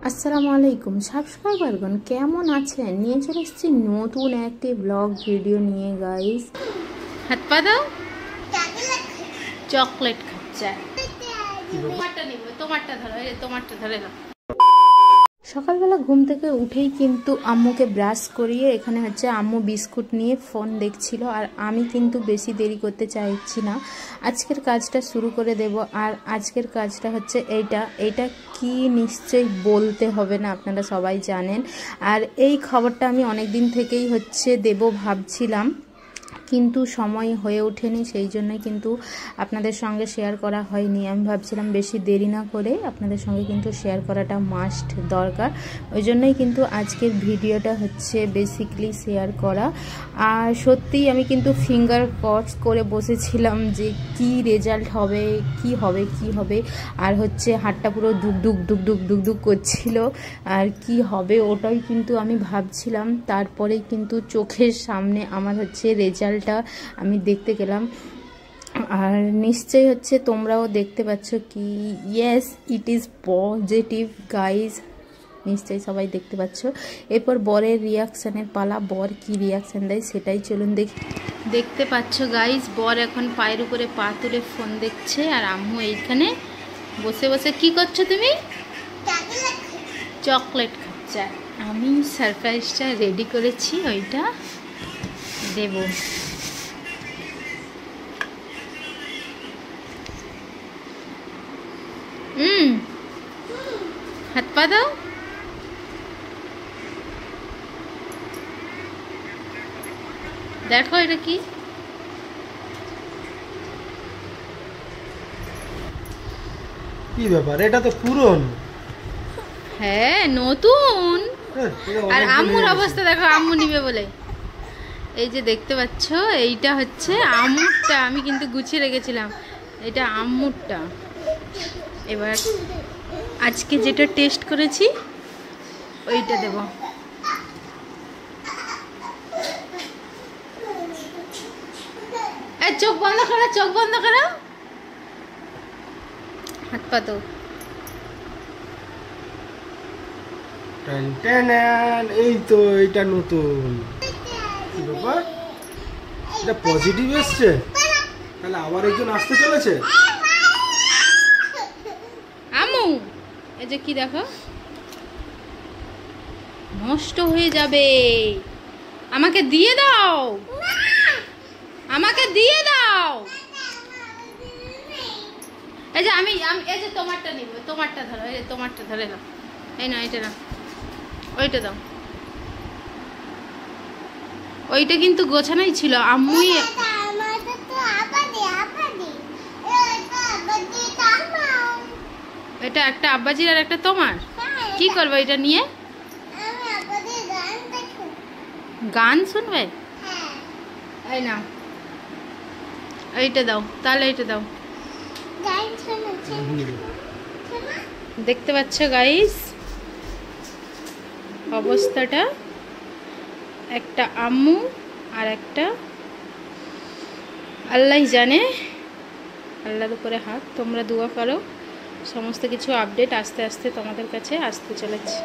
আসসালামু আলাইকুম সাবস্ক্রাইবারগণ, কেমন আছেন? নিয়ে চলে এসেছি নতুন একটি ব্লগ ভিডিও নিয়ে গাইস। হাত পা দাও, চকলেট খাচ্ছে। তোমারটা ধরে নাও। সকালবেলা ঘুম থেকে উঠেই কিন্তু আম্মুকে ব্রাশ করিয়ে এখানে হচ্ছে আম্মু বিস্কুট নিয়ে ফোন দেখছিল, আর আমি কিন্তু বেশি দেরি করতে চাইছি না, আজকের কাজটা শুরু করে দেব। আর আজকের কাজটা হচ্ছে এইটা কি নিশ্চয়ই বলতে হবে না, আপনারা সবাই জানেন। আর এই খবরটা আমি অনেক দিন থেকেই হচ্ছে দেব ভাবছিলাম, কিন্তু সময় হয়ে ওঠেনি, সেই জন্যই কিন্তু আপনাদের সঙ্গে শেয়ার করা হয়নি। আমি ভাবছিলাম বেশি দেরি না করে আপনাদের সঙ্গে কিন্তু শেয়ার করাটা মাস্ট দরকার, ওই জন্যই কিন্তু আজকের ভিডিওটা হচ্ছে বেসিক্যালি শেয়ার করা। আর সত্যিই আমি কিন্তু ফিঙ্গার ক্রস করে বসেছিলাম যে কি রেজাল্ট হবে, কি হবে। আর হচ্ছে হাতটা পুরো দুক করছিল, আর কি হবে ওটাই কিন্তু আমি ভাবছিলাম। তারপরেই কিন্তু চোখের সামনে আমার হচ্ছে রেজাল্ট আমি দেখতে গেলাম, আর নিশ্চয়ই হচ্ছে তোমরাও দেখতে পাচ্ছ কি yes it is positive guys, নিশ্চয়ই সবাই দেখতে পাচ্ছ। এরপর বরের রিয়াকশানের পালা, বর কি রিয়াকশান দেয় সেটাই চলুন দেখতে পাচ্ছ গাইজ। বর এখন পায়ের উপরে পা তুলে ফোন দেখছে, আর আম্মু এইখানে বসে বসে কি করছো তুমি? চকলেট খাচ্ছে। আমি সারপ্রাইজটা রেডি করেছি, ওইটা দেব। হাত পা দাও, দেখো এটা কি? কি ব্যাপার, এটা তো পুরনো। হ্যাঁ নতুন। আর আম্মুর অবস্থা দেখো, আম্মু নিবে বলে। এই যে দেখতে পাচ্ছ, এইটা হচ্ছে আম্মুরটা, আমি কিন্তু গুছিয়ে রেখেছিলাম, এটা আম্মুরটা। এবার আজকে যেটা টেস্ট করেছি ওইটা দেব। চোখ বন্ধ করো, হাত পা তো। এই তো এটা নতুন। কি ব্যাপার, এটা পজিটিভ এসছে, তাহলে আবার একজন আসতে চলেছে। আম্মু এই যে কি দেখো, নষ্ট হয়ে যাবে, আমাকে দিয়ে দাও, আমাকে দিয়ে দাও। এই যে আমি এই যে তোমারটা নিব, তোমারটা ধরো, এই যে তোমারটা ধরে নাও। এই না এটা না, ওইটা দাও। ওইটা কিন্তু গোছানোই ছিল, আম্মুই। এটা একটা আব্বাজির আর একটা তোমার। কি করবে এটা নিয়ে? গান শুনবে? এই না, এইটা দাও, তাহলে এইটা দাও। দেখতে পাচ্ছ গাইস অবস্থাটা, একটা আম্মু আর একটা আল্লাহ জানে, আল্লাহর উপরে হাত। তোমরা দোয়া করো, সমস্ত কিছু আপডেট আস্তে আস্তে তোমাদের কাছে আসতে চলেছে।